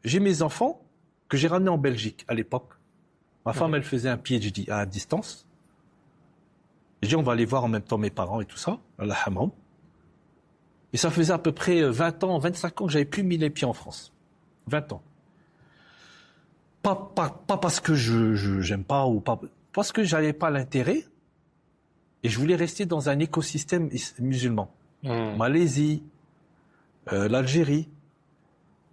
j'ai mes enfants que j'ai ramenés en Belgique à l'époque. Ma femme, elle faisait un PhD à distance. J'ai dit, on va aller voir en même temps mes parents et tout ça. Allah hamram. Et ça faisait à peu près 20 ans, 25 ans que j'avais plus mis les pieds en France. 20 ans. Pas parce que j'aime pas ou pas, parce que j'avais pas l'intérêt et je voulais rester dans un écosystème musulman. Malaisie, l'Algérie,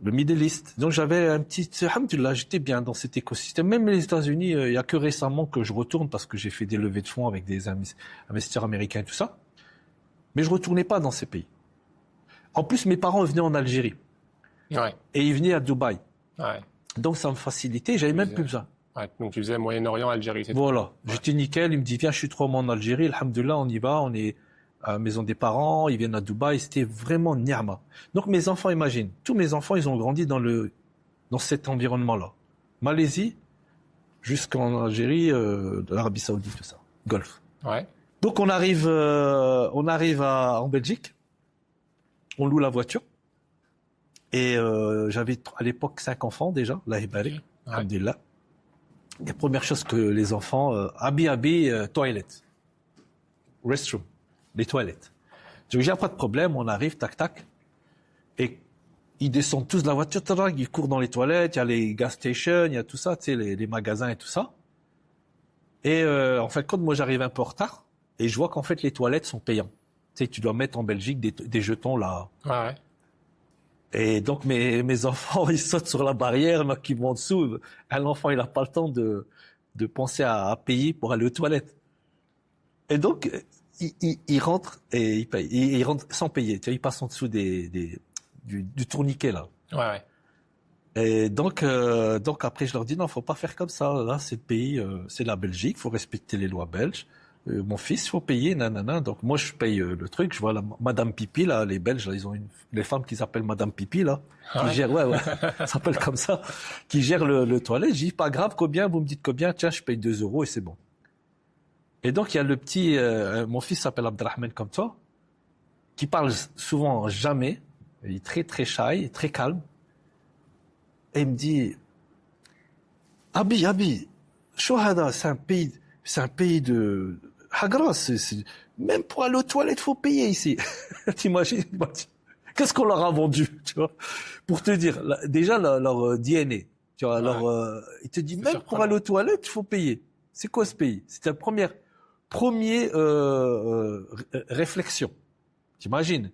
le Middle East. Donc j'avais un petit, alhamdoulilah, j'étais bien dans cet écosystème. Même les États-Unis, il y a que récemment que je retourne parce que j'ai fait des levées de fonds avec des investisseurs américains et tout ça. Mais je retournais pas dans ces pays. En plus, mes parents venaient en Algérie. Ouais. Et ils venaient à Dubaï. Ouais. Donc ça me facilitait, j'avais même plus besoin. Ouais, donc tu faisais Moyen-Orient, Algérie, c'est voilà, tout. J'étais nickel, il me dit viens, je suis 3 mois en Algérie, alhamdoulilah, on y va, on est à la maison des parents, ils viennent à Dubaï, c'était vraiment ni'ma. Donc mes enfants, imagine, tous mes enfants, ils ont grandi dans cet environnement-là. Malaisie, jusqu'en Algérie, l'Arabie Saoudite, tout ça, Golfe. Ouais. Donc on arrive en Belgique, on loue la voiture, et j'avais à l'époque 5 enfants déjà, là, alhamdoulilah. La première chose que les enfants, toilette, restroom, les toilettes. Je dis, pas de problème, on arrive, tac, tac. Et ils descendent tous de la voiture, ils courent dans les toilettes, il y a les gas stations, il y a tout ça, tu sais, les magasins et tout ça. Et en fait, quand moi j'arrive un peu en retard, et je vois qu'en fait les toilettes sont payantes. Tu sais, tu dois mettre en Belgique des jetons là. Ouais. Et donc mes enfants, ils sautent sur la barrière, moi qui vont en dessous. Un enfant, il n'a pas le temps de penser à payer pour aller aux toilettes. Et donc, il rentre et il paye. Il rentre sans payer. Tu vois, il passe en dessous du tourniquet là. Ouais. Et donc après, je leur dis non, faut pas faire comme ça. Là, c'est le pays, c'est la Belgique, faut respecter les lois belges. Mon fils, faut payer, nanana. Donc moi, je paye le truc. Je vois Madame Pipi là, les Belges, là, ils ont les femmes qui s'appellent Madame Pipi là, qui gèrent, ça s'appelle comme ça, qui gèrent le toilette. Je dis pas grave, combien, vous me dites combien, tiens, je paye 2 € et c'est bon. Et donc il y a le petit, mon fils s'appelle Abdelrahman comme toi, qui parle souvent jamais, il est très très shy, très calme, et il me dit, Abi, Shohada, c'est un pays de Hagra, même pour aller aux toilettes, faut payer ici. T'imagines? Qu'est-ce qu'on leur a vendu, tu vois? Pour te dire, déjà leur DNA, tu vois, il te dit même pour aller aux toilettes, faut payer. C'est quoi ce pays? C'était la première réflexion. T'imagines?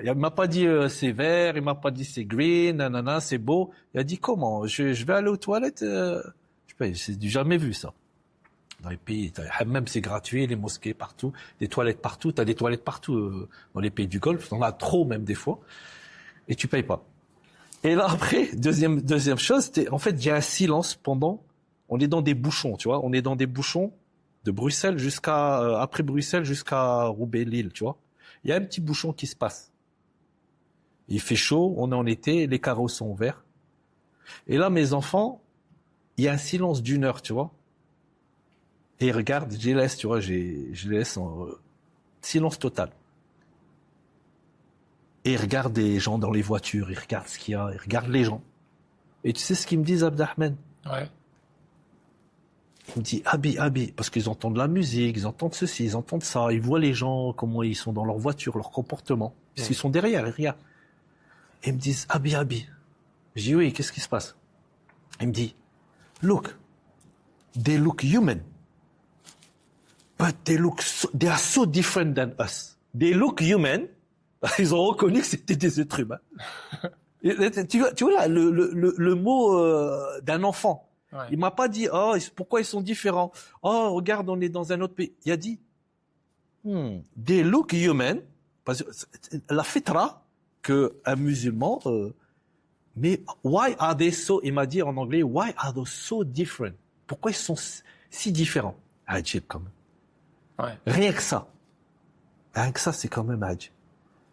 Il m'a pas dit c'est vert, il m'a pas dit c'est green, nanana, c'est beau. Il a dit comment? Je vais aller aux toilettes, je sais pas, j'ai jamais vu ça. Dans les pays, même c'est gratuit, les mosquées partout, des toilettes partout, t'as des toilettes partout dans les pays du Golfe, t'en as trop même des fois, et tu payes pas. Et là après, deuxième chose, c'était en fait il y a un silence on est dans des bouchons, tu vois, on est dans des bouchons de Bruxelles après Bruxelles jusqu'à Roubaix, Lille, tu vois. Il y a un petit bouchon qui se passe. Il fait chaud, on est en été, les carreaux sont ouverts. Et là mes enfants, il y a un silence d'1 heure, tu vois. Et ils regardent, je les laisse, tu vois, je les laisse en silence total. Et ils regardent des gens dans les voitures, ils regardent ce qu'il y a, ils regardent les gens. Et tu sais ce qu'ils me disent, Abdelrahman? Ouais. Il me dit, Abi, parce qu'ils entendent la musique, ils entendent ceci, ils entendent ça, ils voient les gens, comment ils sont dans leur voiture, leur comportement. Parce qu'ils sont derrière, ils regardent. Et ils me disent, Abi. Je dis, oui, qu'est-ce qui se passe? Il me dit, look, they look human. But they are so different than us. They look human. Ils ont reconnu que c'était des êtres humains. tu vois là, le mot d'un enfant. Ouais. Il m'a pas dit, pourquoi ils sont différents? Oh, regarde, on est dans un autre pays. Il a dit, they look human. Parce que la fitra, qu'un musulman, mais why are they so, il m'a dit en anglais, why are they so different? Pourquoi ils sont si différents? Ajib quand même. Ouais. Rien que ça, c'est quand même adj.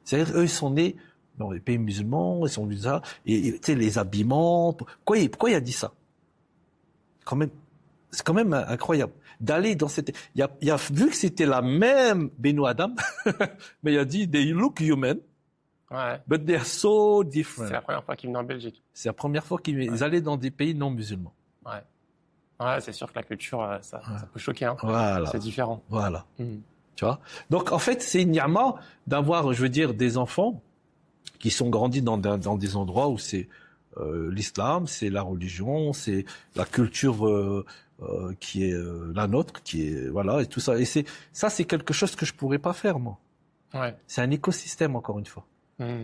C'est-à-dire, eux, ils sont nés dans les pays musulmans, ils sont nés ça, et tu sais, les habillements. Pourquoi il a dit ça? C'est quand même incroyable. D'aller dans cette, il a vu que c'était la même Beno Adam, mais il a dit, they look human, Ouais. But they are so C'est different. la première fois qu'ils venaient en Belgique. C'est la première fois qu'ils allaient dans des pays non musulmans. Ouais. Ouais, c'est sûr que la culture, ça peut choquer. Hein. Voilà. C'est différent. Voilà. Mhm. Tu vois? Donc, en fait, c'est une ni'ma d'avoir, je veux dire, des enfants qui sont grandis dans des endroits où c'est l'islam, c'est la religion, c'est la culture qui est la nôtre, qui est voilà et tout ça. Et c'est quelque chose que je pourrais pas faire moi. Ouais. C'est un écosystème encore une fois. Mhm.